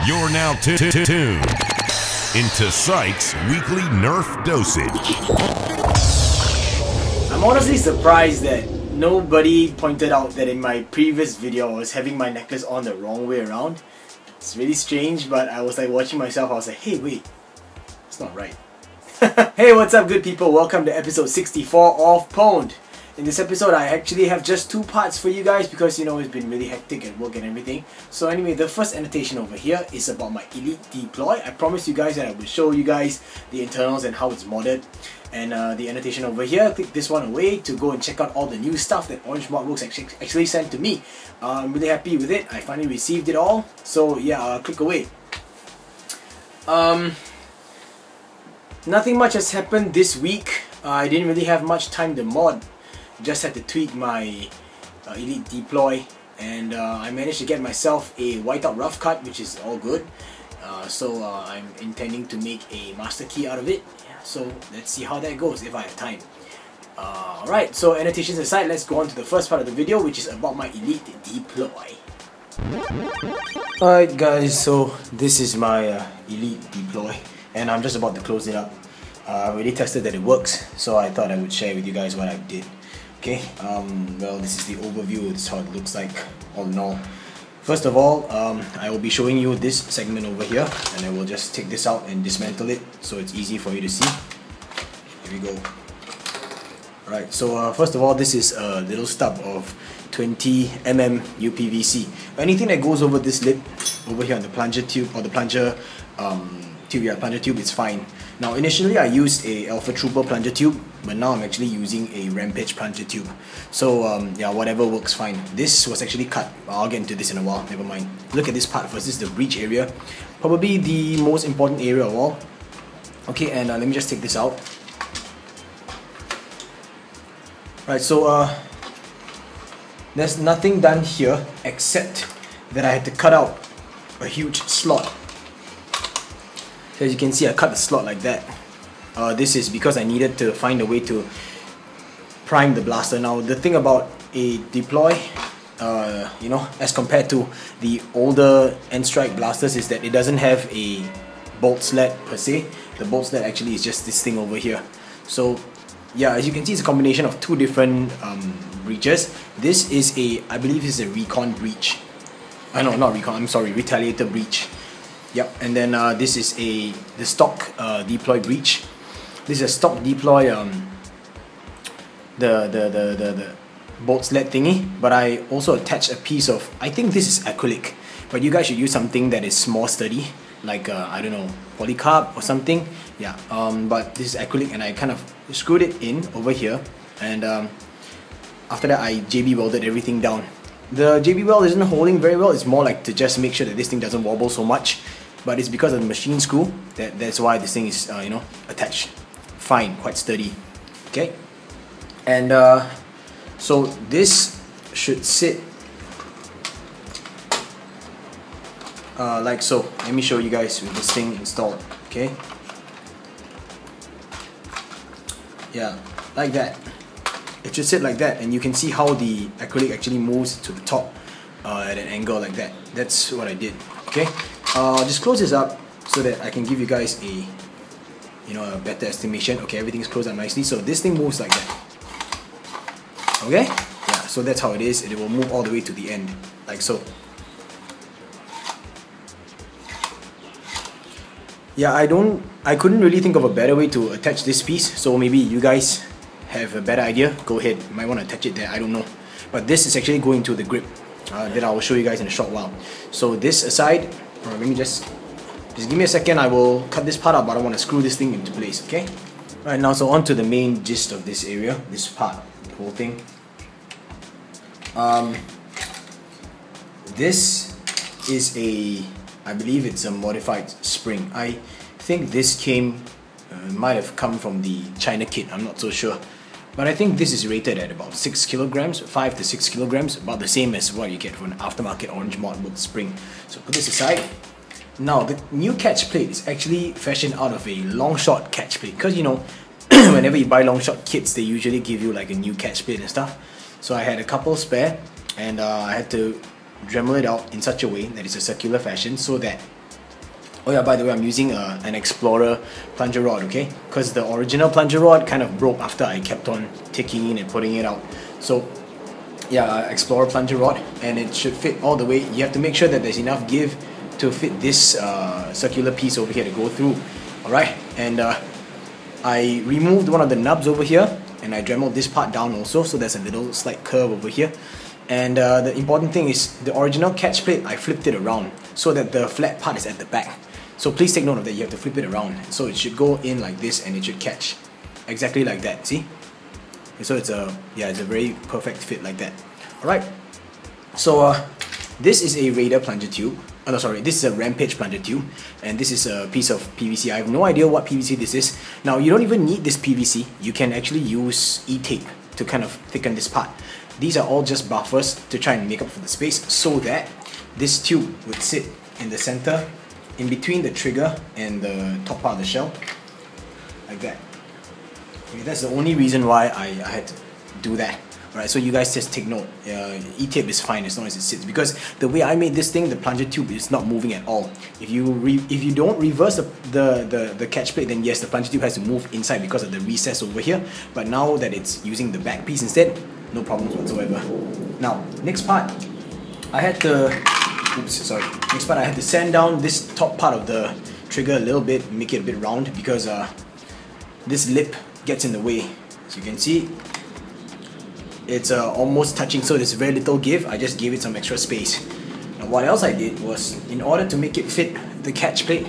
You're now tuned into pSyk's weekly Nerf dosage. I'm honestly surprised that nobody pointed out that in my previous video I was having my necklace on the wrong way around. It's really strange, but I was like watching myself, I was like, hey wait, it's not right. Hey, what's up good people? Welcome to episode 64 of pwned. In this episode I actually have just two parts for you guys because you know it's been really hectic at work and everything. So anyway, the first annotation over here is about my Elite deploy. I promised you guys that I would show you guys the internals and how it's modded. And the annotation over here, click this one away to go and check out all the new stuff that Orange Modworks actually sent to me. I'm really happy with it. I finally received it all. So yeah, click away. Nothing much has happened this week. I didn't really have much time to mod. Just had to tweak my Elite deploy, and I managed to get myself a whiteout rough cut, which is all good. So I'm intending to make a master key out of it. So let's see how that goes if I have time. Alright, so annotations aside, let's go on to the first part of the video, which is about my Elite deploy. Alright guys, so this is my Elite deploy, and I'm just about to close it up. I already tested that it works, so I thought I would share with you guys what I did. Okay, well, this is the overview. This is how it looks like all in all. First of all, I will be showing you this segment over here, and I will just take this out and dismantle it so it's easy for you to see. Here we go. Alright, so first of all, this is a little stub of 20mm UPVC. Anything that goes over this lip over here on the plunger tube, or the plunger plunger tube, is fine. Now initially I used a Alpha Trooper plunger tube, but now I'm actually using a Rampage plunger tube. So yeah, whatever works fine. This was actually cut. I'll get into this in a while, never mind. Look at this part first. This is the breech area, probably the most important area of all. Okay, and let me just take this out. Right, so there's nothing done here except that I had to cut out a huge slot. So as you can see, I cut the slot like that. This is because I needed to find a way to prime the blaster. Now the thing about a deploy, you know, as compared to the older N-Strike blasters, is that it doesn't have a bolt slet per se. The bolt slet actually is just this thing over here. So yeah, as you can see, it's a combination of two different breeches. This is a, I believe this is a recon breech. No, not recon, I'm sorry, Retaliator breech. Yep, and then this is the stock deploy breech. This is a stock deploy the bolt slet thingy, but I also attached a piece of, I think this is acrylic, but you guys should use something that is more sturdy, like I don't know, polycarb or something. Yeah, but this is acrylic, and I kind of screwed it in over here, and after that I JB welded everything down. The JB weld isn't holding very well. It's more like to just make sure that this thing doesn't wobble so much. But it's because of the machine screw that's why this thing is you know, attached fine, quite sturdy. Okay, and so this should sit like so. Let me show you guys with this thing installed. Okay, yeah, like that. It should sit like that, and you can see how the acrylic actually moves to the top at an angle like that. That's what I did. Okay, I'll just close this up so that I can give you guys a, you know, a better estimation. Okay, everything's closed up nicely, so this thing moves like that. Okay, yeah, so that's how it is, and it will move all the way to the end, like so. Yeah, I couldn't really think of a better way to attach this piece, so maybe you guys have a better idea. Go ahead, you might want to attach it there, I don't know. But this is actually going to the grip that I will show you guys in a short while. So this aside, let me just give me a second. I will cut this part out, but I want to screw this thing into place. Okay. Right, now so on to the main gist of this area, this part, the whole thing. This is a, I believe it's a modified spring. I think this came, might have come from the China kit. I'm not so sure. But I think this is rated at about 6 kilograms, 5 to 6 kilograms, about the same as what you get from an aftermarket Orange Modworks spring. So put this aside. Now the new catch plate is actually fashioned out of a long shot catch plate, because you know, whenever you buy long shot kits, they usually give you like a new catch plate and stuff. So I had a couple spare, and I had to Dremel it out in such a way that it's a circular fashion so that Oh yeah, by the way, I'm using an Explorer plunger rod, okay? Because the original plunger rod kind of broke after I kept on taking in and putting it out. So yeah, Explorer plunger rod, and it should fit all the way. You have to make sure that there's enough give to fit this circular piece over here to go through. Alright, and I removed one of the nubs over here, and I dremeled this part down also, so there's a little slight curve over here. And the important thing is the original catch plate, I flipped it around so that the flat part is at the back. So please take note of that, you have to flip it around. So it should go in like this and it should catch exactly like that, see? So it's a very perfect fit like that. Alright, so this is a Raider plunger tube. Oh no, sorry, this is a Rampage plunger tube, and this is a piece of PVC. I have no idea what PVC this is. Now you don't even need this PVC, you can actually use E-tape to kind of thicken this part. These are all just buffers to try and make up for the space so that this tube would sit in the center, in between the trigger and the top part of the shell, like that. Okay, that's the only reason why I had to do that. Alright, so you guys just take note, E-tape is fine as long as it sits, because the way I made this thing, the plunger tube is not moving at all. If you don't reverse the catch plate, then yes, the plunger tube has to move inside because of the recess over here, but now that it's using the back piece instead, no problems whatsoever. Now, next part, I had to sand down this top part of the trigger a little bit, make it a bit round, because this lip gets in the way. As you can see, it's almost touching, so there's very little give. I just gave it some extra space. Now what else I did was, in order to make it fit the catch plate,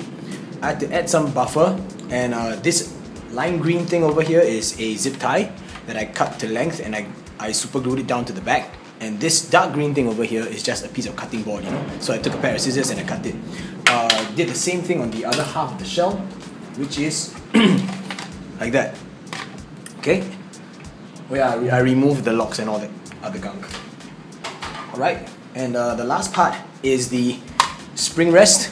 I had to add some buffer, and this lime green thing over here is a zip tie that I cut to length, and I super glued it down to the back. And this dark green thing over here is just a piece of cutting board, you know. So I took a pair of scissors and I cut it. Did the same thing on the other half of the shell, which is like that. Okay. Well, yeah, I removed the locks and all that other gunk. Alright, and the last part is the spring rest,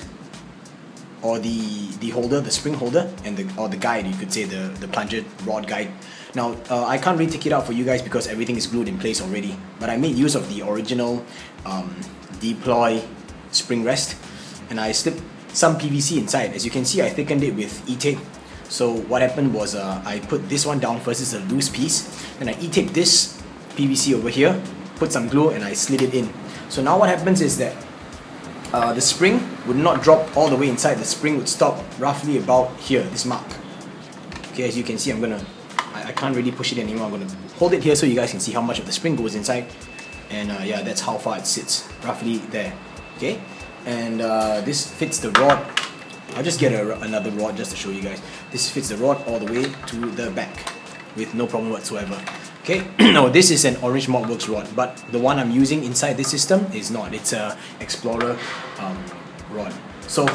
or the holder, the spring holder, and the guide, you could say, the plunger rod guide. Now, I can't really take it out for you guys because everything is glued in place already, but I made use of the original deploy spring rest, and I slipped some PVC inside. As you can see, I thickened it with E-tape. So what happened was I put this one down first, it's a loose piece, then I E-taped this PVC over here, put some glue, and I slid it in. So now what happens is that the spring would not drop all the way inside, the spring would stop roughly about here, this mark. Okay, as you can see, I can't really push it anymore. I'm gonna hold it here so you guys can see how much of the spring goes inside, and yeah, that's how far it sits, roughly there. Okay, and this fits the rod. I'll just get another rod just to show you guys. This fits the rod all the way to the back with no problem whatsoever. Okay, now this is an Orange Maltworks rod, but the one I'm using inside this system is not. It's a Explorer rod. So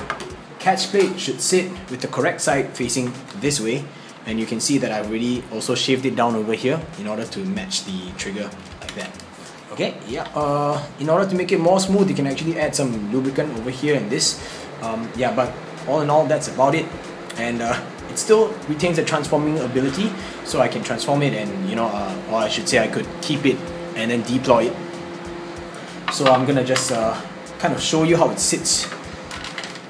catch plate should sit with the correct side facing this way, and you can see that I've already also shaved it down over here in order to match the trigger like that. Okay, yeah. In order to make it more smooth, you can actually add some lubricant over here and this. Yeah, but all in all, that's about it. And it still retains the transforming ability, so I can transform it, and you know, or I should say I could keep it and then deploy it. So I'm gonna just kind of show you how it sits,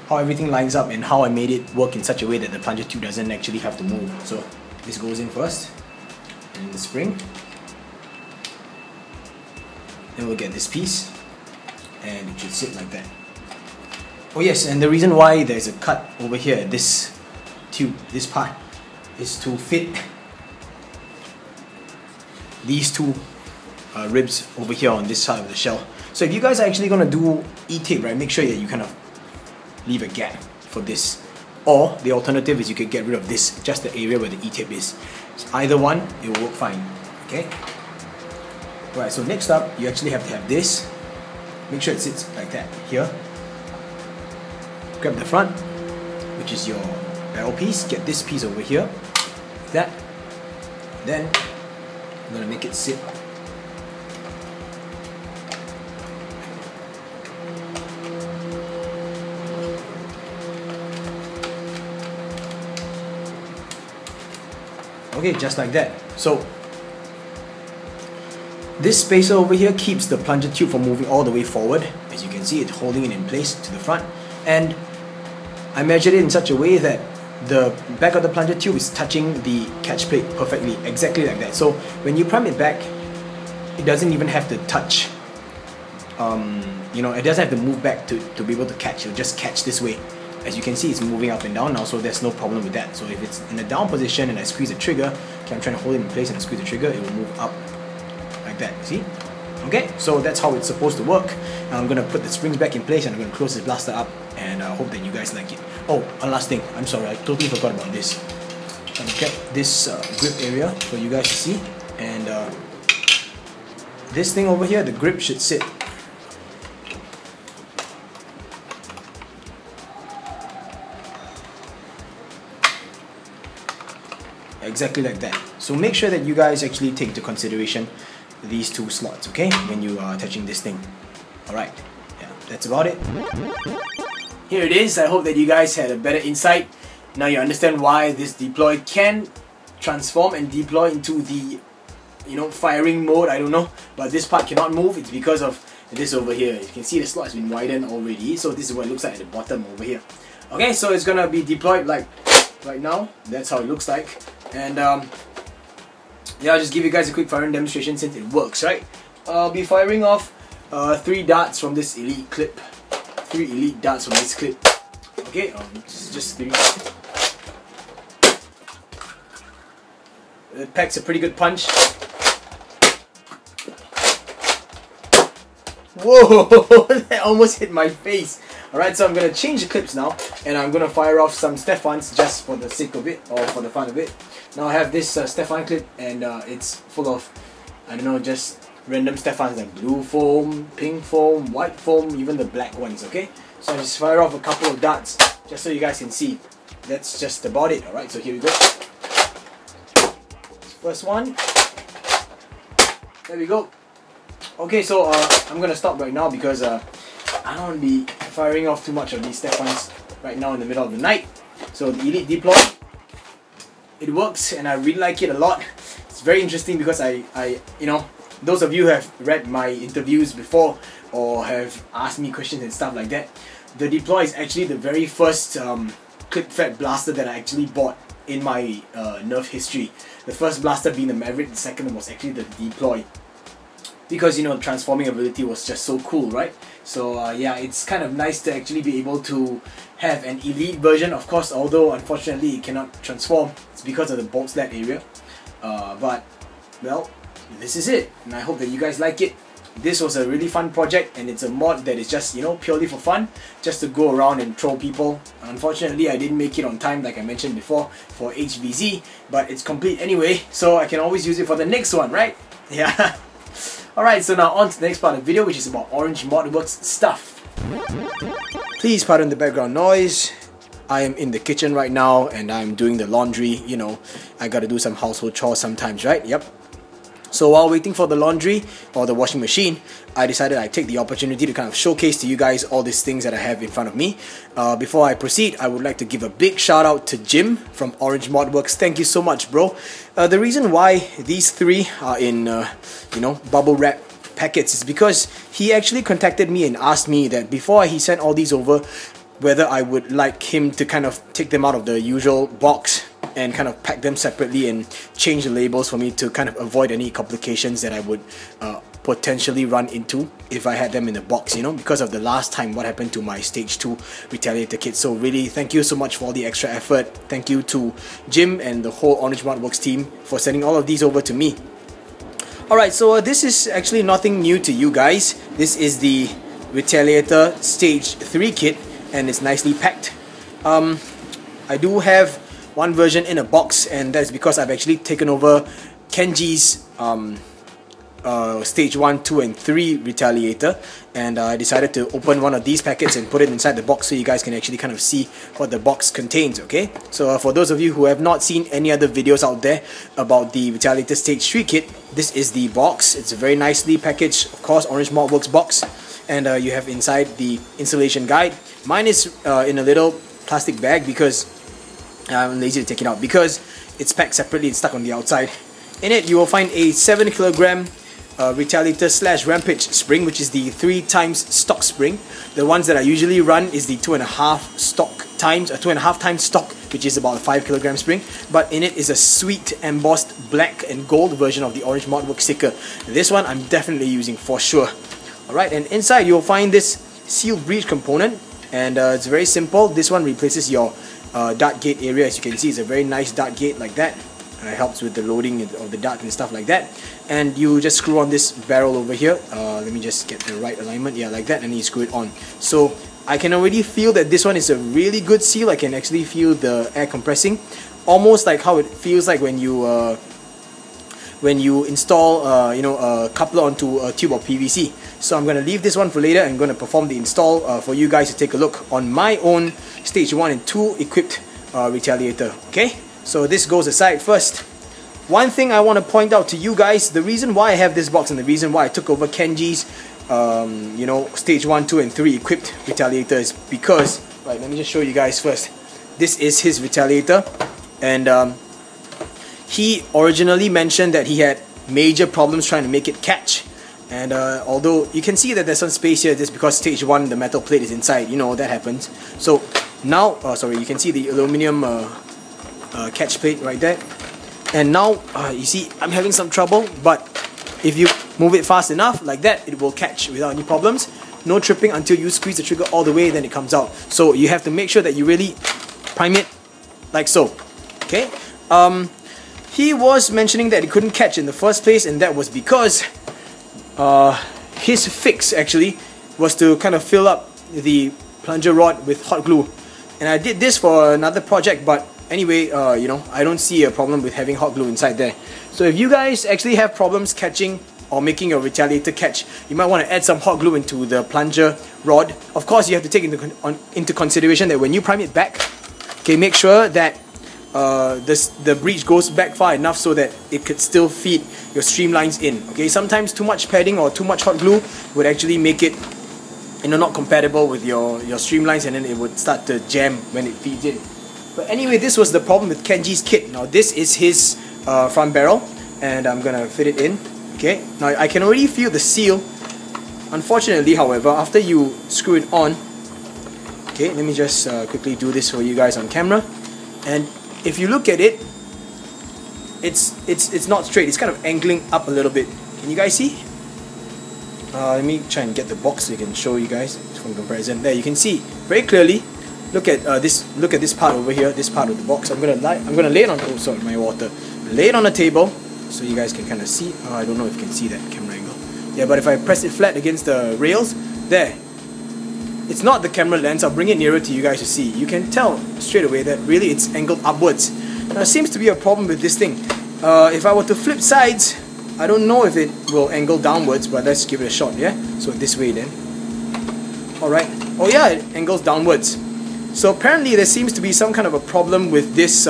how everything lines up, and how I made it work in such a way that the plunger tube doesn't actually have to move. So this goes in first, and the spring. Then we'll get this piece, and it should sit like that. Oh yes, and the reason why there's a cut over here, this tube, this part, is to fit these two ribs over here on this side of the shell. So if you guys are actually going to do E-tape, right, make sure that you kind of leave a gap for this. Or the alternative is you could get rid of this, just the area where the E-tape is. So either one, it will work fine. Okay? Right, so next up, you actually have to have this. Make sure it sits like that here. Grab the front, which is your barrel piece. Get this piece over here, like that. Then I'm gonna make it sit. Okay, just like that. So this spacer over here keeps the plunger tube from moving all the way forward. As you can see, it's holding it in place to the front. And I measured it in such a way that the back of the plunger tube is touching the catch plate perfectly, exactly like that. So when you prime it back, it doesn't even have to touch, you know, it doesn't have to move back to be able to catch. It'll just catch this way. As you can see, it's moving up and down now, so there's no problem with that. So if it's in a down position and I squeeze the trigger, okay, I'm trying to hold it in place and I squeeze the trigger, it will move up like that, see? Okay, so that's how it's supposed to work. I'm going to put the springs back in place and I'm going to close this blaster up, and I hope that you guys like it. Oh, one last thing, I'm sorry, I totally forgot about this. I'm going to get this grip area for you guys to see, and this thing over here, the grip should sit exactly like that. So make sure that you guys actually take into consideration these two slots, okay, when you are attaching this thing. Alright, yeah, that's about it. Here it is. I hope that you guys had a better insight. Now you understand why this deploy can transform and deploy into the, you know, firing mode. I don't know, but this part cannot move. It's because of this over here. You can see the slot has been widened already, so this is what it looks like at the bottom over here. Okay, so it's gonna be deployed like right now. That's how it looks like. And yeah, I'll just give you guys a quick firing demonstration since it works, right? I'll be firing off 3 darts from this elite clip. 3 elite darts from this clip. Okay, just 3. It packs a pretty good punch. Whoa, that almost hit my face. Alright, so I'm going to change the clips now, and I'm going to fire off some Stephans just for the sake of it, or for the fun of it. Now I have this Stephan clip, and it's full of, I don't know, just random Stephans like blue foam, pink foam, white foam, even the black ones, okay? So I just fire off a couple of darts, just so you guys can see. That's just about it, alright? So here we go. First one. There we go. Okay, so I'm going to stop right now because I don't want to be firing off too much of these Stephans right now in the middle of the night. So the Elite Deploy, it works and I really like it a lot. It's very interesting because I you know, those of you who have read my interviews before or have asked me questions and stuff like that, the Deploy is actually the very first clip-fed blaster that I actually bought in my Nerf history. The first blaster being the Maverick, the second was actually the Deploy. Because, you know, transforming ability was just so cool, right? So yeah, it's kind of nice to actually be able to have an elite version, of course, although unfortunately it cannot transform. It's because of the bolt slat area. But, well, this is it, and I hope that you guys like it. This was a really fun project, and it's a mod that is just, you know, purely for fun, just to go around and troll people. Unfortunately, I didn't make it on time, like I mentioned before, for HVZ, but it's complete anyway, so I can always use it for the next one, right? Yeah. Alright, so now on to the next part of the video, which is about Orange Modworks stuff. Please pardon the background noise. I am in the kitchen right now and I'm doing the laundry. You know, I gotta do some household chores sometimes, right? Yep. So while waiting for the laundry or the washing machine, I decided I'd take the opportunity to kind of showcase to you guys all these things that I have in front of me. Before I proceed, I would like to give a big shout out to Jim from Orange Modworks. Thank you so much, bro. The reason why these 3 are in, you know, bubble wrap packets is because he actually contacted me and asked me that before he sent all these over, whether I would like him to kind of take them out of the usual box and kind of pack them separately and change the labels for me to kind of avoid any complications that I would potentially run into if I had them in the box, you know, because of the last time what happened to my stage 2 Retaliator kit. So really, thank you so much for all the extra effort. Thank you to Jim and the whole Orange Modworks team for sending all of these over to me. Alright, so this is actually nothing new to you guys. This is the Retaliator stage 3 kit and it's nicely packed. I do have one version in a box, and that's because I've actually taken over Kenji's stage 1, 2 and 3 Retaliator, and I decided to open one of these packets and put it inside the box so you guys can actually kind of see what the box contains, okay? So for those of you who have not seen any other videos out there about the Retaliator stage 3 kit, this is the box. It's a very nicely packaged, of course, Orange Modworks box, and you have inside the installation guide. Mine is in a little plastic bag because I'm lazy to take it out, because it's packed separately and stuck on the outside. In it, you will find a 7 kg Retaliator / Rampage spring, which is the 3 times stock spring. The ones that I usually run is the 2.5 stock times, 2.5 times stock, which is about a 5 kilogram spring, but in it is a sweet embossed black and gold version of the Orange Modwork sticker. This one I'm definitely using for sure. Alright, and inside you'll find this seal breech component, and it's very simple. This one replaces your dart gate area. As you can see, it's a very nice dart gate like that. It helps with the loading of the dart and stuff like that. And you just screw on this barrel over here. Let me just get the right alignment. Yeah, like that, and you screw it on. So I can already feel that this one is a really good seal. I can actually feel the air compressing, almost like how it feels like when you install a coupler onto a tube of PVC. So I'm going to leave this one for later and going to perform the install for you guys to take a look on my own stage 1 and 2 equipped Retaliator. Okay, so this goes aside first. One thing I want to point out to you guys, the reason why I have this box and the reason why I took over Kenji's stage 1, 2 and 3 equipped Retaliator is because, right, let me just show you guys first. This is his Retaliator, and he originally mentioned that he had major problems trying to make it catch. And although you can see that there's some space here, just because stage 1 the metal plate is inside, you know, that happens. So now, sorry, you can see the aluminum catch plate right there. And now, you see, I'm having some trouble, but if you move it fast enough, like that, it will catch without any problems. No tripping until you squeeze the trigger all the way, then it comes out. So you have to make sure that you really prime it like so. Okay? He was mentioning that it couldn't catch in the first place, and that was because his fix actually was to kind of fill up the plunger rod with hot glue. And I did this for another project, but anyway, I don't see a problem with having hot glue inside there. So if you guys actually have problems catching or making your Retaliator catch, you might want to add some hot glue into the plunger rod. Of course, you have to take into consideration that when you prime it back, okay, make sure that the breech goes back far enough so that it could still feed your streamlines in. Okay, sometimes too much padding or too much hot glue would actually make it, not compatible with your streamlines, and then it would start to jam when it feeds in. But anyway, this was the problem with Kenji's kit. Now this is his front barrel, and I'm gonna fit it in. Okay, now I can already feel the seal. Unfortunately, however, after you screw it on, okay, let me just quickly do this for you guys on camera. And if you look at it, it's not straight. It's kind of angling up a little bit. Can you guys see? Let me try and get the box so I can show you guys from comparison. There, you can see very clearly. Look at this part over here. This part of the box. I'm gonna lay it on. Oh, sorry, my water. Lay it on the table so you guys can kind of see. I don't know if you can see that camera angle. Yeah, but if I press it flat against the rails, there. It's not the camera lens. I'll bring it nearer to you guys to see. You can tell straight away that really it's angled upwards. Now, there seems to be a problem with this thing. If I were to flip sides, I don't know if it will angle downwards, but let's give it a shot, yeah? So this way then. Alright. Oh yeah, it angles downwards. So apparently there seems to be some kind of a problem with this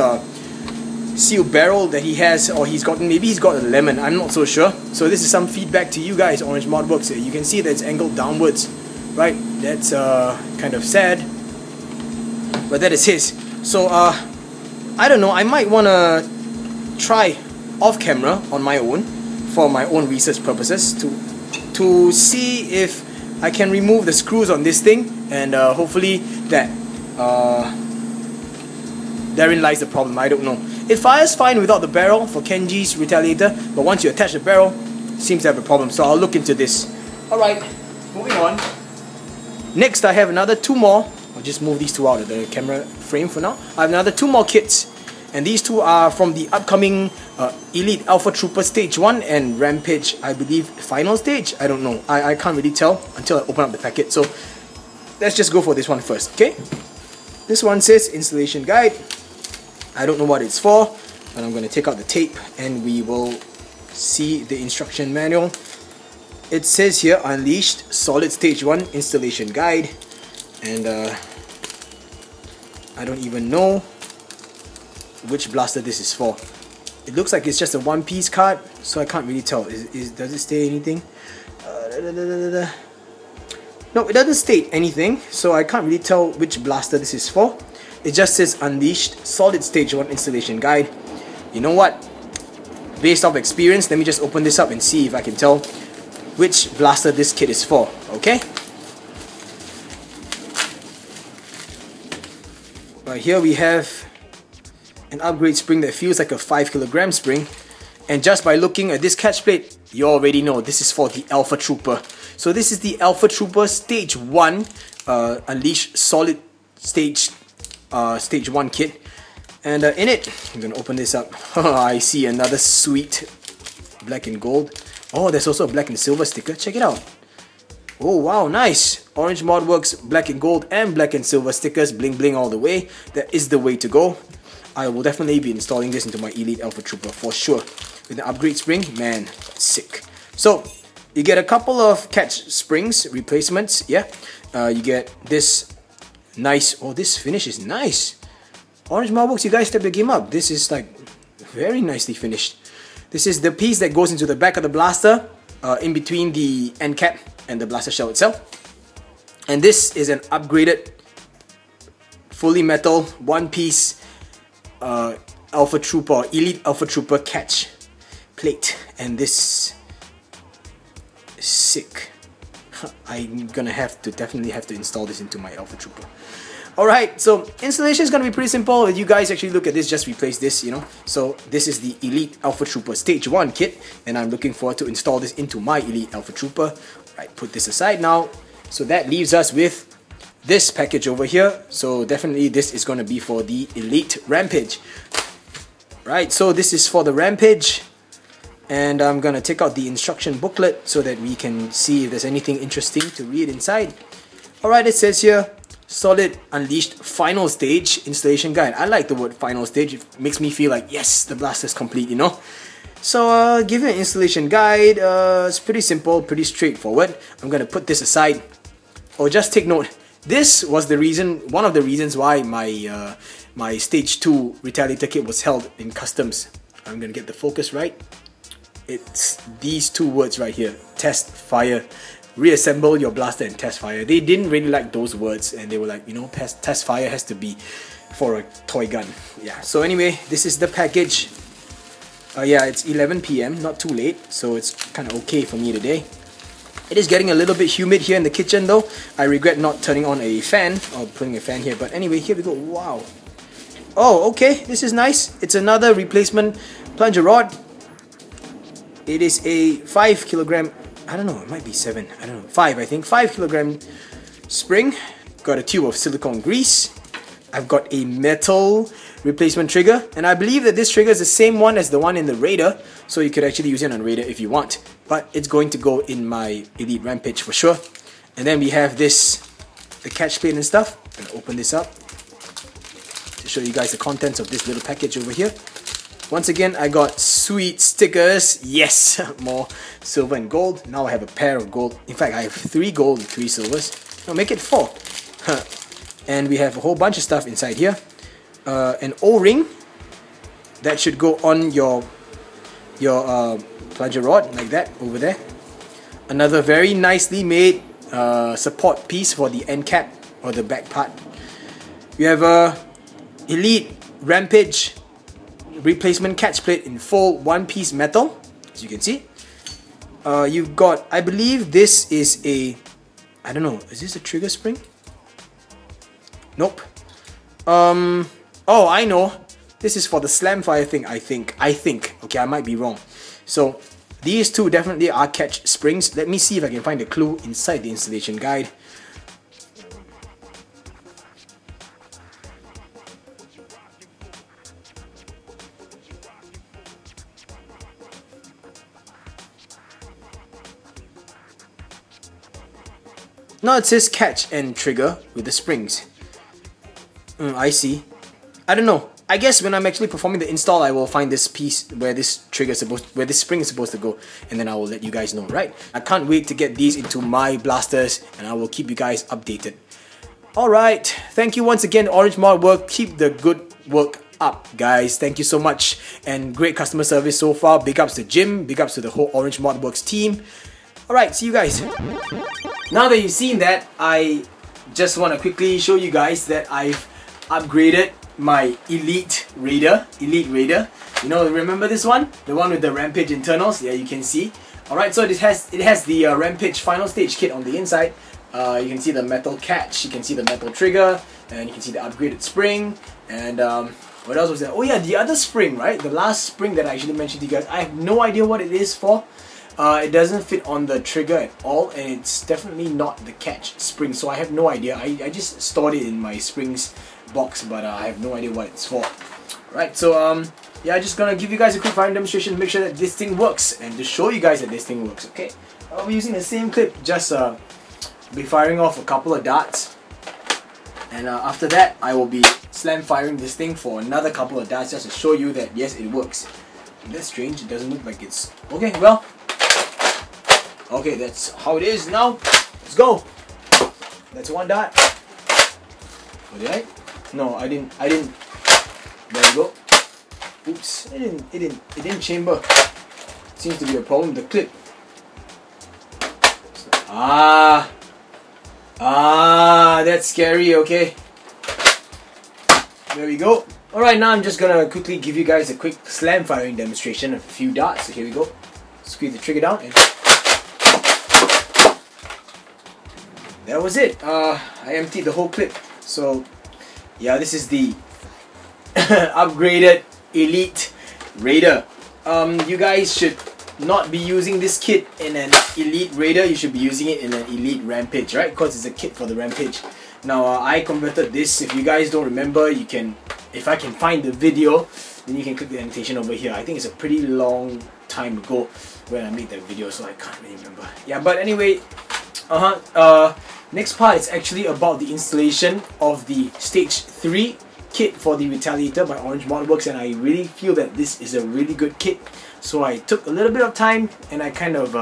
seal barrel that he has, or maybe he's got a lemon, I'm not so sure. So this is some feedback to you guys, Orange Modworks. You can see that it's angled downwards, right? That's kind of sad, but that is his. So I don't know, I might want to try off camera on my own for my own research purposes to see if I can remove the screws on this thing, and hopefully that therein lies the problem. I don't know. It fires fine without the barrel for Kenji's Retaliator, but once you attach the barrel, it seems to have a problem. So I'll look into this. Alright, moving on. Next I have another 2 more. I'll just move these 2 out of the camera frame for now. I have another 2 more kits, and these 2 are from the upcoming Elite Alpha Trooper Stage 1 and Rampage, I believe, Final Stage? I don't know. I can't really tell until I open up the packet. So let's just go for this one first, okay? This one says installation guide. I don't know what it's for, but I'm going to take out the tape and we will see the instruction manual. It says here, Unleashed Solid Stage 1 Installation Guide, and I don't even know which blaster this is for. It looks like it's just a one-piece card, so I can't really tell. Does it state anything? No, it doesn't state anything, so I can't really tell which blaster this is for. It just says Unleashed Solid Stage 1 Installation Guide. You know what? Based off experience, let me just open this up and see if I can tell which blaster this kit is for, okay? Right here we have an upgrade spring that feels like a 5 kilogram spring. And just by looking at this catch plate, you already know this is for the Alpha Trooper. So this is the Alpha Trooper Stage 1 Unleash Solid Stage 1 kit. And in it, I'm going to open this up. I see another sweet black and gold. Oh, there's also a black and silver sticker. Check it out. Oh wow, nice. Orange Modworks black and gold and black and silver stickers, bling bling all the way. That is the way to go. I will definitely be installing this into my Elite Alpha Trooper for sure. With an upgrade spring, man, sick. So, you get a couple of catch springs replacements, yeah. You get this nice, oh this finish is nice. Orange Modworks, you guys step your game up. This is like very nicely finished. This is the piece that goes into the back of the blaster, in between the end cap and the blaster shell itself. And this is an upgraded, fully metal, one piece Alpha Trooper, or Elite Alpha Trooper catch plate. And this is sick. I'm gonna definitely have to install this into my Alpha Trooper. Alright, so installation is going to be pretty simple. If you guys actually look at this, just replace this, you know. So this is the Elite Alpha Trooper Stage 1 kit, and I'm looking forward to install this into my Elite Alpha Trooper. Right, put this aside now. So that leaves us with this package over here. So definitely this is going to be for the Elite Rampage. Right, so this is for the Rampage. And I'm going to take out the instruction booklet so that we can see if there's anything interesting to read inside. Alright, it says here, Solid Unleashed Final Stage Installation Guide. I like the word Final Stage. It makes me feel like, yes, the blaster's complete, you know. So, give you an installation guide. It's pretty simple, pretty straightforward. I'm gonna put this aside. Oh, just take note. This was the reason, one of the reasons why my my Stage 2 Retaliator kit was held in customs. I'm gonna get the focus right. It's these two words right here: test fire. Reassemble your blaster and test fire. They didn't really like those words, and they were like, you know, test fire has to be for a toy gun. Yeah, so anyway, this is the package. Yeah, it's 11 PM, not too late, so it's kind of okay for me today. It is getting a little bit humid here in the kitchen though. I regret not turning on a fan, or putting a fan here, but anyway, here we go. Wow. Oh, okay, this is nice. It's another replacement plunger rod. It is a 5 kilogram, I don't know, it might be 7, I don't know, 5 I think, 5 kilogram spring. Got a tube of silicone grease. I've got a metal replacement trigger, and I believe that this trigger is the same one as the one in the Raider, so you could actually use it on Raider if you want, but it's going to go in my Elite Rampage for sure. And then we have this, the catch plate and stuff. I'm gonna open this up to show you guys the contents of this little package over here. Once again, I got sweet stickers. Yes, more silver and gold. Now I have a pair of gold. In fact, I have 3 gold and 3 silvers. I'll make it 4. And we have a whole bunch of stuff inside here. An O-ring that should go on your plunger rod, like that, over there. Another very nicely made support piece for the end cap, or the back part. We have a Elite Rampage replacement catch plate in full one-piece metal, as you can see. You've got, I believe this is a, I don't know, is this a trigger spring? Nope. Oh, I know. This is for the slam fire thing, I think. Okay, I might be wrong. So, these two definitely are catch springs. Let me see if I can find a clue inside the installation guide. No, it says catch and trigger with the springs. I see. I don't know. I guess when I'm actually performing the install, I will find this piece where this trigger where this spring is supposed to go, and then I will let you guys know, right? I can't wait to get these into my blasters, and I will keep you guys updated. Alright, thank you once again, Orange Modworks. Keep the good work up, guys. Thank you so much, and great customer service so far. Big ups to Jim, big ups to the whole Orange Modworks team. Alright, see you guys. Now that you've seen that, I just want to quickly show you guys that I've upgraded my Elite Raider. You know, remember this one? The one with the Rampage internals? Yeah, you can see. Alright, so it has the Rampage final stage kit on the inside. You can see the metal catch, you can see the metal trigger, and you can see the upgraded spring. And what else was there? Oh yeah, the other spring, right? The last spring that I actually mentioned to you guys. I have no idea what it is for. It doesn't fit on the trigger at all, and it's definitely not the catch spring, so I have no idea. I just stored it in my springs box, but I have no idea what it's for. Right, so yeah, I'm just gonna give you guys a quick firing demonstration to make sure that this thing works, and to show you guys that this thing works. Okay, I'll be using the same clip, just be firing off a couple of darts, and after that I will be slam firing this thing for another couple of darts, just to show you that yes, it works. That's strange, it doesn't look like it's okay. Well, okay, that's how it is now. Let's go. That's one dart. Oh, did I? No, I didn't. There we go. Oops, it didn't chamber. Seems to be a problem with the clip. That's scary. Okay. There we go. Alright, now I'm just gonna quickly give you guys a quick slam firing demonstration of a few darts. So here we go. Squeeze the trigger down and that was it. I emptied the whole clip. So yeah, this is the upgraded Elite Raider. You guys should not be using this kit in an Elite Raider. You should be using it in an Elite Rampage, right? Because it's a kit for the Rampage. Now I converted this. If you guys don't remember, you can, if I can find the video, then you can click the annotation over here. I think it's a pretty long time ago when I made that video, so I can't really remember. Yeah, but anyway, next part is actually about the installation of the Stage 3 kit for the Retaliator by Orange Modworks, and I really feel that this is a really good kit. So I took a little bit of time and I kind of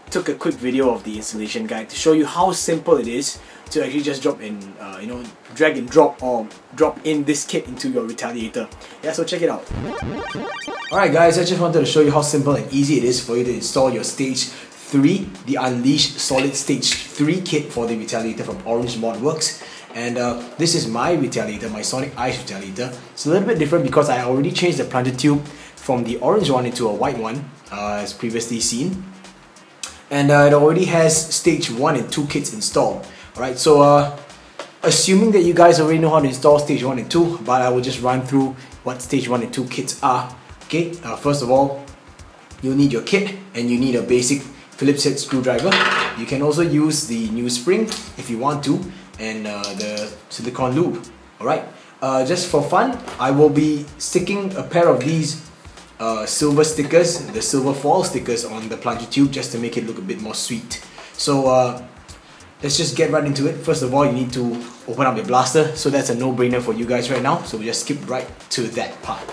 took a quick video of the installation guide to show you how simple it is to actually just drop in, you know, drag and drop or drop in this kit into your Retaliator. Yeah, so check it out. Alright guys, I just wanted to show you how simple and easy it is for you to install your Stage 3, the Unleashed Solid Stage 3 kit for the Retaliator from Orange Modworks. And this is my Retaliator, my Sonic Ice Retaliator. It's a little bit different because I already changed the plunger tube from the orange one into a white one, as previously seen. And it already has Stage 1 and 2 kits installed. Alright, so assuming that you guys already know how to install Stage 1 and 2, but I will just run through what Stage 1 and 2 kits are. Okay, first of all, you'll need your kit and you need a basic Phillips head screwdriver. You can also use the new spring if you want to, and the silicone lube. Alright, just for fun, I will be sticking a pair of these silver stickers, the silver foil stickers, on the plunger tube just to make it look a bit more sweet. So let's just get right into it. First of all, you need to open up your blaster, so that's a no-brainer for you guys right now, so we just skip right to that part.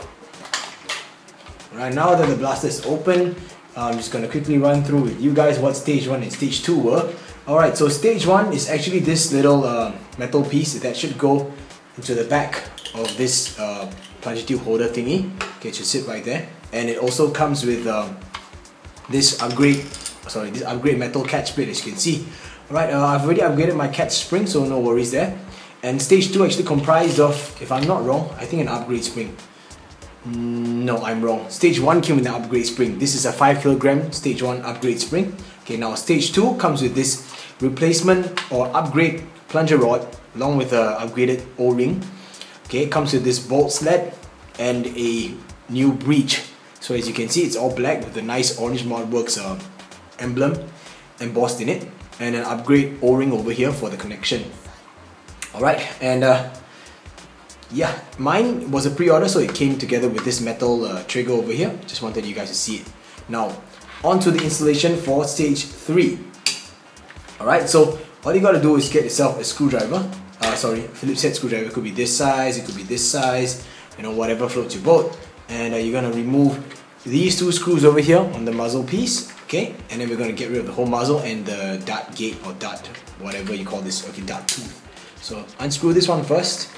Right now that the blaster is open, I'm just going to quickly run through with you guys what Stage 1 and Stage 2 were. Alright, so Stage 1 is actually this little metal piece that should go into the back of this plunger tube holder thingy. Okay, it should sit right there. And it also comes with this upgrade metal catch plate, as you can see. Alright, I've already upgraded my catch spring, so no worries there. And Stage 2 actually comprised of, if I'm not wrong, I think an upgrade spring. No, I'm wrong. Stage 1 came with an upgrade spring. This is a 5 kg Stage 1 upgrade spring. Okay, now Stage 2 comes with this replacement or upgrade plunger rod along with a upgraded O-ring. Okay, it comes with this bolt sled and a new breech. So as you can see, it's all black with a nice Orange Modworks emblem embossed in it, and an upgrade O-ring over here for the connection. Alright, and yeah, mine was a pre-order, so it came together with this metal trigger over here. Just wanted you guys to see it. Now, on to the installation for Stage 3. Alright, so all you gotta do is get yourself a screwdriver. Phillips head screwdriver. It could be this size, it could be this size, you know, whatever floats your boat. And you're gonna remove these two screws over here on the muzzle piece. Okay, and then we're gonna get rid of the whole muzzle and the dart gate or dart, whatever you call this. Okay, dart tooth. So unscrew this one first.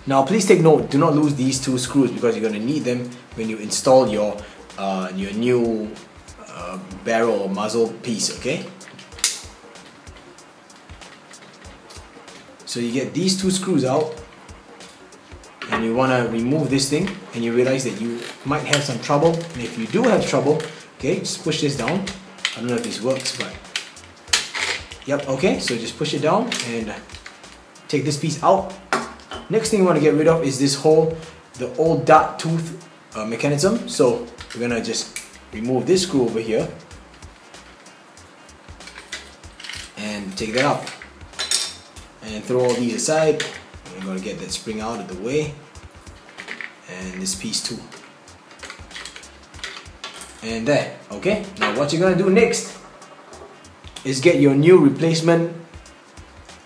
Now please take note, do not lose these two screws because you're going to need them when you install your new barrel or muzzle piece, okay? So you get these two screws out and you want to remove this thing, and you realize that you might have some trouble. And if you do have trouble, okay, just push this down. I don't know if this works, but Yep, okay, so just push it down and take this piece out. Next thing you want to get rid of is this hole, the old dart tooth mechanism. So we're gonna just remove this screw over here and take that out. And throw all these aside. I'm gonna get that spring out of the way. And this piece too. And there, okay? Now what you're gonna do next is get your new replacement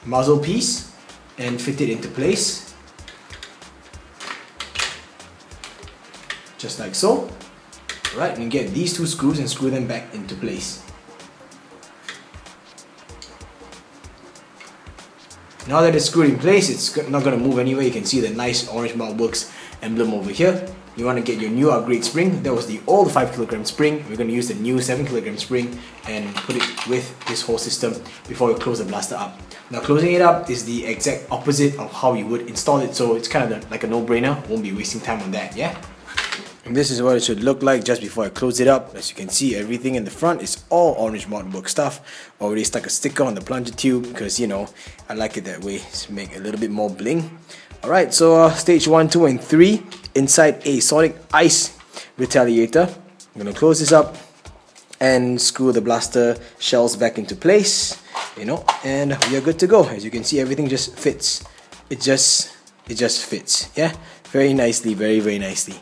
muzzle piece and fit it into place. Just like so. Right, and get these two screws and screw them back into place. Now that it's screwed in place, it's not going to move anywhere. You can see the nice Orange Malt Works emblem over here. You want to get your new upgrade spring. That was the old 5kg spring. We're going to use the new 7kg spring and put it with this whole system before we close the blaster up. Now closing it up is the exact opposite of how you would install it, so it's kind of like a no-brainer. Won't be wasting time on that, yeah? And this is what it should look like just before I close it up. As you can see, everything in the front is all Orange Malt Works stuff. Already stuck a sticker on the plunger tube because, you know, I like it that way to make a little bit more bling. Alright, so stage 1, 2 and 3 inside a Sonic Ice Retaliator. I'm going to close this up and screw the blaster shells back into place, you know, and we are good to go. As you can see, everything just fits. It just fits, yeah? Very nicely, very nicely.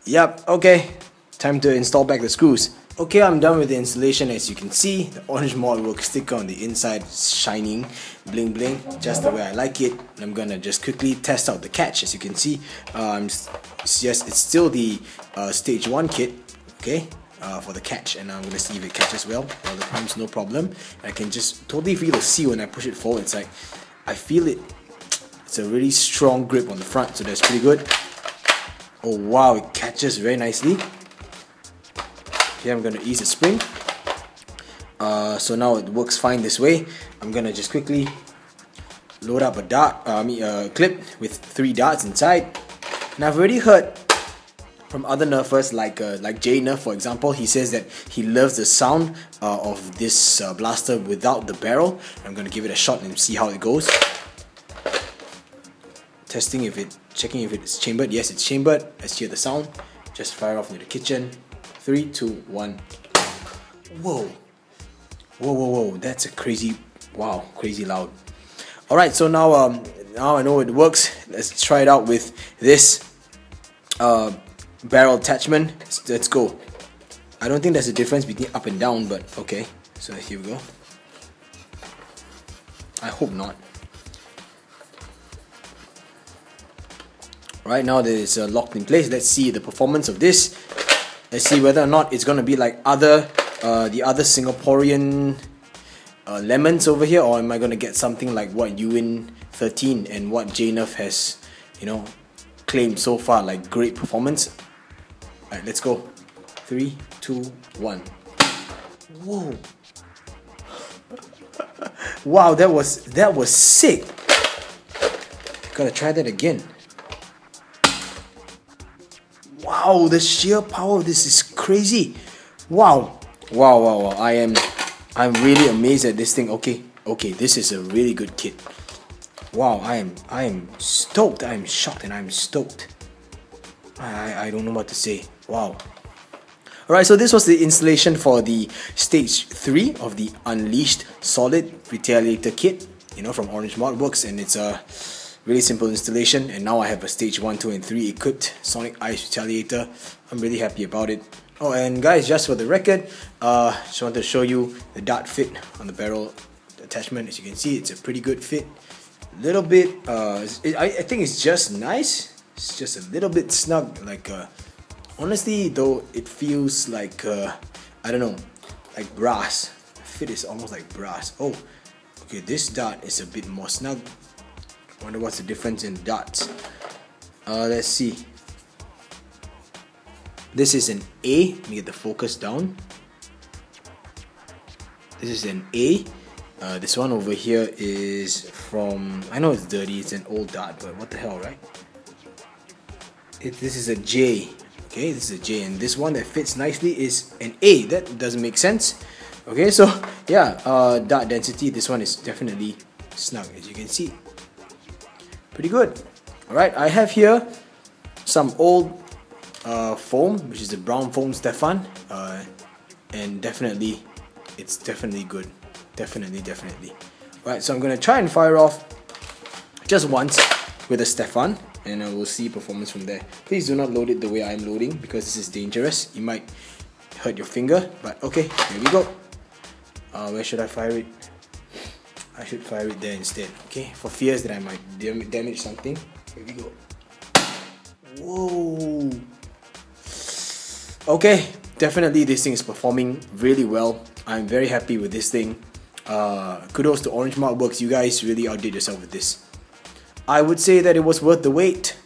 Yep, okay, time to install back the screws. Okay, I'm done with the installation. As you can see, the Orange Malt Works sticker on the inside is shining, bling bling, just the way I like it. I'm gonna just quickly test out the catch. As you can see, yes, it's still the stage 1 kit, okay, for the catch, and I'm gonna see if it catches well. All the times, no problem. I can just totally feel the seal when I push it forward. It's like, I feel it. It's a really strong grip on the front, so that's pretty good. Oh wow, it catches very nicely. Okay, I'm gonna ease the spring. So now it works fine this way. I'm gonna just quickly load up a clip with 3 darts inside. And I've already heard from other nerfers like J Nerf, for example. He says that he loves the sound of this blaster without the barrel. I'm gonna give it a shot and see how it goes. Checking if it's chambered. Yes, it's chambered. Let's hear the sound. Just fire off into the kitchen. 3, 2, 1. Whoa. Whoa. That's a crazy, wow, crazy loud. Alright, so now I know it works. Let's try it out with this barrel attachment. Let's go. I don't think there's a difference between up and down, but okay. So here we go. I hope not. Right now that it's locked in place, let's see the performance of this. Let's see whether or not it's gonna be like the other Singaporean lemons over here, or am I gonna get something like what Uwin 13 and what J Nerf has, you know, claimed so far, like great performance. Alright, let's go. 3, 2, 1. Whoa! Wow, that was sick. Gotta try that again. Wow, the sheer power of this is crazy. Wow. I'm really amazed at this thing. Okay, this is a really good kit. Wow, I am stoked. I'm shocked and I'm stoked. I don't know what to say. Wow. Alright, so this was the installation for the stage 3 of the Unleashed Solid Retaliator kit, you know, from Orange Malt Works, and it's a really simple installation. And now I have a stage 1, 2 and 3 equipped Sonic Ice Retaliator. I'm really happy about it. Oh, and guys, just for the record, just wanted to show you the dart fit on the barrel attachment. As you can see, it's a pretty good fit. Little bit, I think it's just nice. It's just a little bit snug. Like, honestly, though, it feels like I don't know, like brass. The fit is almost like brass. Oh, okay, this dart is a bit more snug. Wonder what's the difference in darts. Let's see. This is an A. Let me get the focus down. This is an A. This one over here is from, I know it's dirty, it's an old dart, but what the hell, right? This is a J. Okay, this is a J, and this one that fits nicely is an A. That doesn't make sense. Okay, so yeah, dart density, this one is definitely snug, as you can see. Pretty good. Alright, I have here some old foam, which is the brown foam Stefan, and definitely, it's definitely good. Definitely. Right, so I'm gonna try and fire off just once with a Stefan, and I will see performance from there. Please do not load it the way I'm loading, because this is dangerous. You might hurt your finger, but okay, here we go. Where should I fire it? I should fire it there instead, okay? For fears that I might damage something. Here we go. Whoa! Okay, definitely this thing is performing really well. I'm very happy with this thing. Kudos to Orange Mark Works, you guys really outdid yourself with this. I would say that it was worth the wait.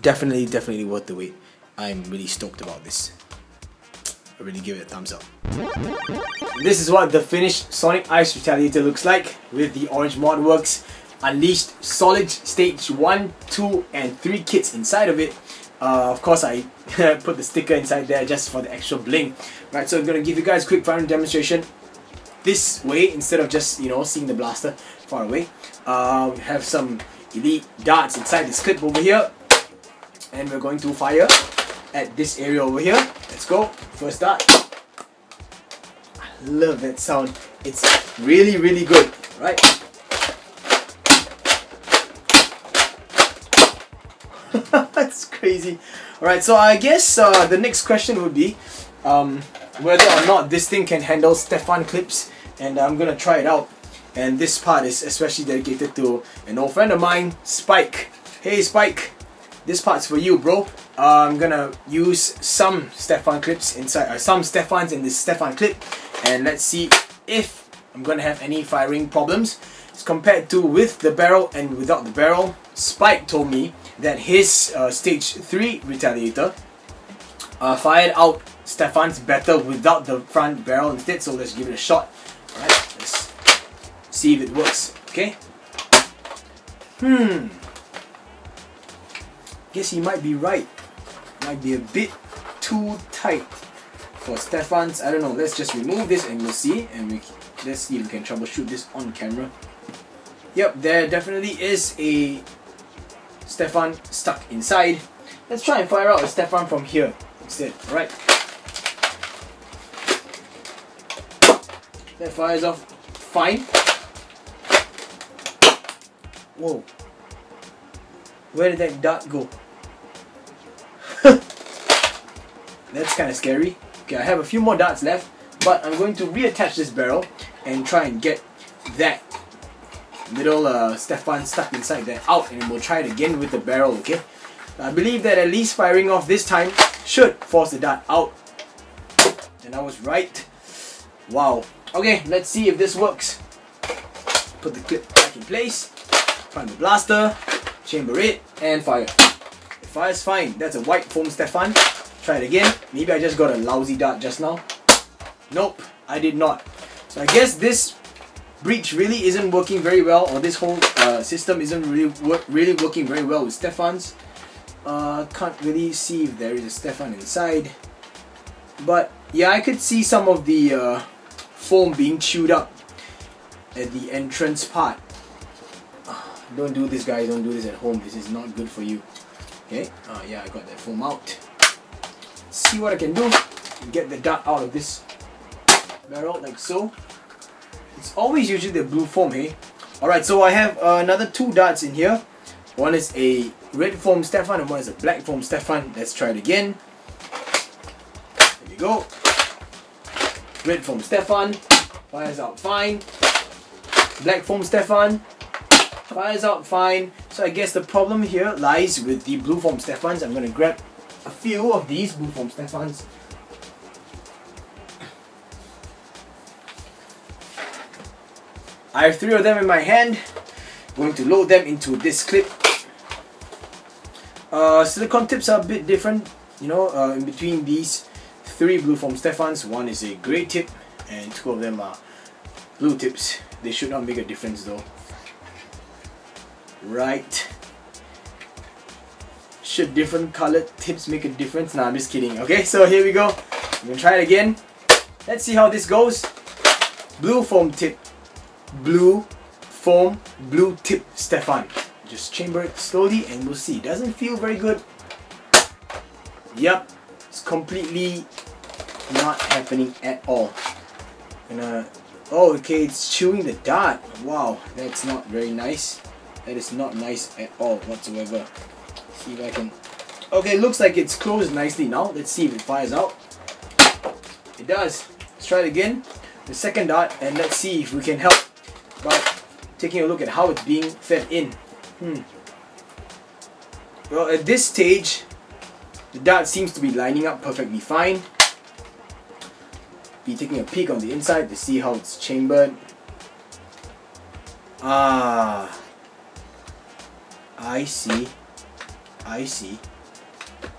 Definitely worth the wait. I'm really stoked about this. I really give it a thumbs up. This is what the finished Sonic Ice Retaliator looks like with the Orange Mod Works Unleashed Solid Stage 1, 2 and 3 kits inside of it. Of course I put the sticker inside there just for the extra bling. Right, so I'm going to give you guys a quick firing demonstration this way instead of just, you know, seeing the blaster far away. We have some elite darts inside this clip over here, and we're going to fire at this area over here. Let's go. First dart. I love that sound. It's really good, right? That's crazy. Alright, so I guess the next question would be whether or not this thing can handle Stefan clips, and I'm gonna try it out. And this part is especially dedicated to an old friend of mine, pSyk. Hey pSyk, this part's for you, bro. I'm gonna use some Stefan clips inside, some Stefans in this Stefan clip, and let's see if I'm gonna have any firing problems. As compared to with the barrel and without the barrel, pSyk told me that his stage 3 Retaliator fired out Stefans better without the front barrel instead, so let's give it a shot. Alright, let's see if it works, okay? Guess he might be right. Might be a bit too tight for Stefans. I don't know, let's just remove this and we'll see, and let's see if we can troubleshoot this on camera. Yep, there definitely is a Stefan stuck inside. Let's try and fire out a Stefan from here instead. Alright. That fires off fine. Whoa. Where did that dart go? That's kind of scary. Okay, I have a few more darts left, but I'm going to reattach this barrel and try and get that little Stefan stuck inside there out, and we'll try it again with the barrel, okay? I believe that at least firing off this time should force the dart out. And I was right. Wow. Okay, let's see if this works. Put the clip back in place, find the blaster, chamber it, and fire. It fires fine. That's a white foam Stefan. Try it again. Maybe I just got a lousy dart just now. Nope, I did not. So I guess this breach really isn't working very well, or this whole system isn't really working very well with Stefans. Can't really see if there is a Stefan inside, but yeah, I could see some of the foam being chewed up at the entrance part. Don't do this, guys. Don't do this at home. This is not good for you. Okay. Yeah, I got that foam out. Let's see what I can do. Get the dart out of this barrel like so. It's always usually the blue foam, hey? Alright, so I have another 2 darts in here. One is a red foam Stefan and one is a black foam Stefan. Let's try it again. There we go. Red foam Stefan. Fires out fine. Black foam Stefan. Fires out fine. So I guess the problem here lies with the blue foam Stefans. I'm going to grab a few of these blue foam Stefans. I have 3 of them in my hand. I'm going to load them into this clip. Silicone tips are a bit different, you know, in between these 3 blue foam Stefans. One is a grey tip and 2 of them are blue tips. They should not make a difference though. Right. Should different colored tips make a difference? Nah, I'm just kidding. Okay, so here we go. I'm gonna try it again. Let's see how this goes. blue foam tip Stefan. Just chamber it slowly and we'll see. Doesn't feel very good. Yep, it's completely not happening at all. Oh, okay, it's chewing the dart. Wow, that's not very nice. That is not nice at all whatsoever. See if I can. Okay, looks like it's closed nicely now. Let's see if it fires out. It does. Let's try it again. The second dart, and let's see if we can help by taking a look at how it's being fed in. Well, at this stage, the dart seems to be lining up perfectly fine. Be taking a peek on the inside to see how it's chambered. I see.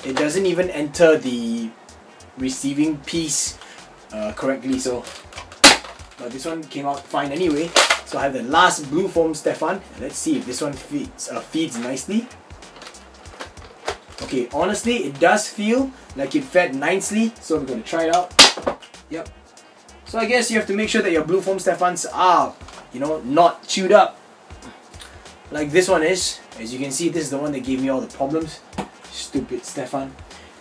It doesn't even enter the receiving piece correctly, so but this one came out fine anyway. So I have the last blue foam Stefan. Let's see if this one feeds nicely. Okay, honestly, it does feel like it fed nicely, so we're going to try it out. Yep. So I guess you have to make sure that your blue foam Stefans are, not chewed up like this one is. As you can see, this is the one that gave me all the problems. Stupid Stefan.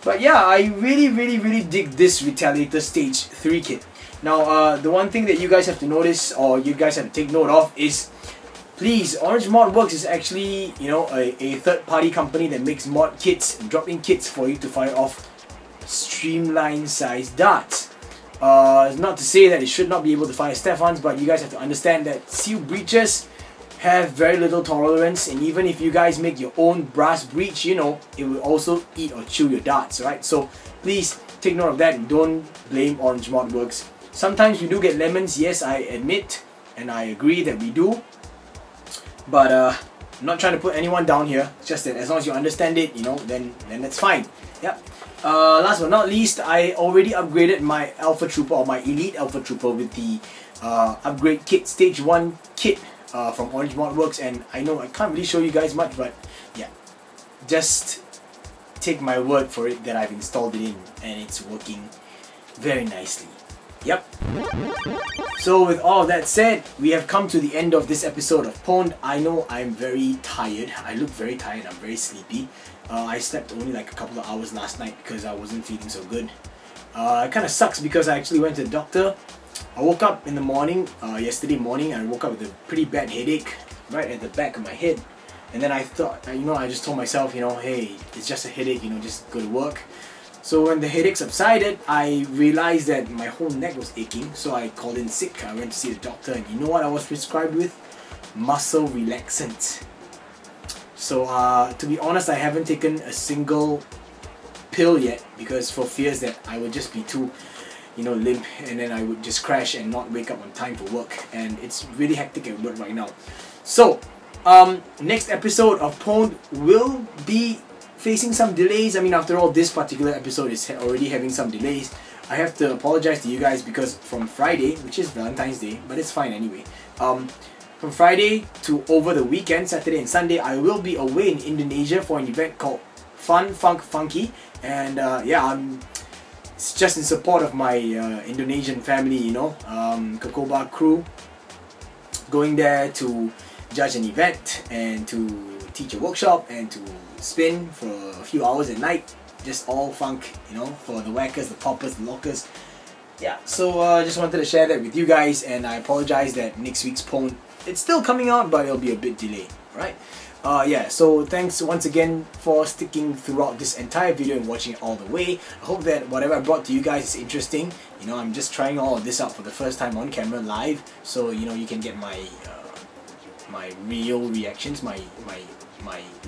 But yeah, I really dig this Retaliator Stage 3 kit. Now, the one thing that you guys have to notice, or you guys have to take note of, is please, Orange Mod Works is actually, a third-party company that makes mod kits, drop-in kits for you to fire off streamline-sized darts. Not to say that it should not be able to fire Stefans, but you guys have to understand that seal breaches have very little tolerance, and even if you guys make your own brass breach, it will also eat or chew your darts, right? So please take note of that and don't blame Orange Mod Works. Sometimes we do get lemons, yes, I admit, and I agree that we do. But I'm not trying to put anyone down here. It's just that as long as you understand it, then that's fine. Yep. Last but not least, I already upgraded my Alpha Trooper, or my Elite Alpha Trooper, with the upgrade kit, Stage 1 kit from Orange Mod Works. And I know I can't really show you guys much, but yeah, just take my word for it that I've installed it in and it's working very nicely. Yep. So with all of that said, we have come to the end of this episode of PWND. I know I'm very tired. I look very tired. I'm very sleepy. I slept only like a couple of hours last night because I wasn't feeling so good. It kind of sucks because I actually went to the doctor. I woke up in the morning, yesterday morning, and I woke up with a pretty bad headache right at the back of my head. And then I thought, I just told myself, hey, it's just a headache, just go to work. So when the headache subsided, I realized that my whole neck was aching, so I called in sick. I went to see the doctor, and you know what I was prescribed with? Muscle relaxant. So to be honest, I haven't taken a single pill yet, because for fears that I would just be too limp, and then I would just crash and not wake up on time for work, and it's really hectic at work right now. So next episode of PWND will be facing some delays. I mean, after all, this particular episode is already having some delays. I have to apologize to you guys because from Friday, which is Valentine's Day, but it's fine anyway, from Friday to over the weekend, Saturday and Sunday, I will be away in Indonesia for an event called Fun Funk Funky, and yeah, it's just in support of my Indonesian family, Kokoba crew, going there to judge an event and to teach a workshop and to spin for a few hours at night, just all funk, for the whackers, the poppers, the lockers. Yeah, so I just wanted to share that with you guys, and I apologize that next week's PWND, it's still coming out, but it'll be a bit delayed, right? Yeah, so thanks once again for sticking throughout this entire video and watching it all the way. I hope that whatever I brought to you guys is interesting. I'm just trying all of this out for the first time on camera live, so you can get my my real reactions, my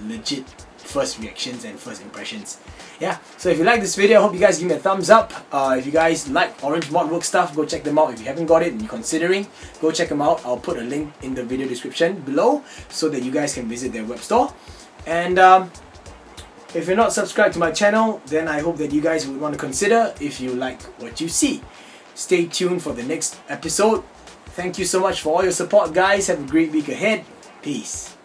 legit first reactions and first impressions. Yeah, so if you like this video, I hope you guys give me a thumbs up. If you guys like Orange Mod Works stuff, go check them out. If you haven't got it and you're considering, go check them out. I'll put a link in the video description below so that you guys can visit their web store. And if you're not subscribed to my channel, then I hope that you guys would want to consider if you like what you see. Stay tuned for the next episode. Thank you so much for all your support, guys. Have a great week ahead. Peace.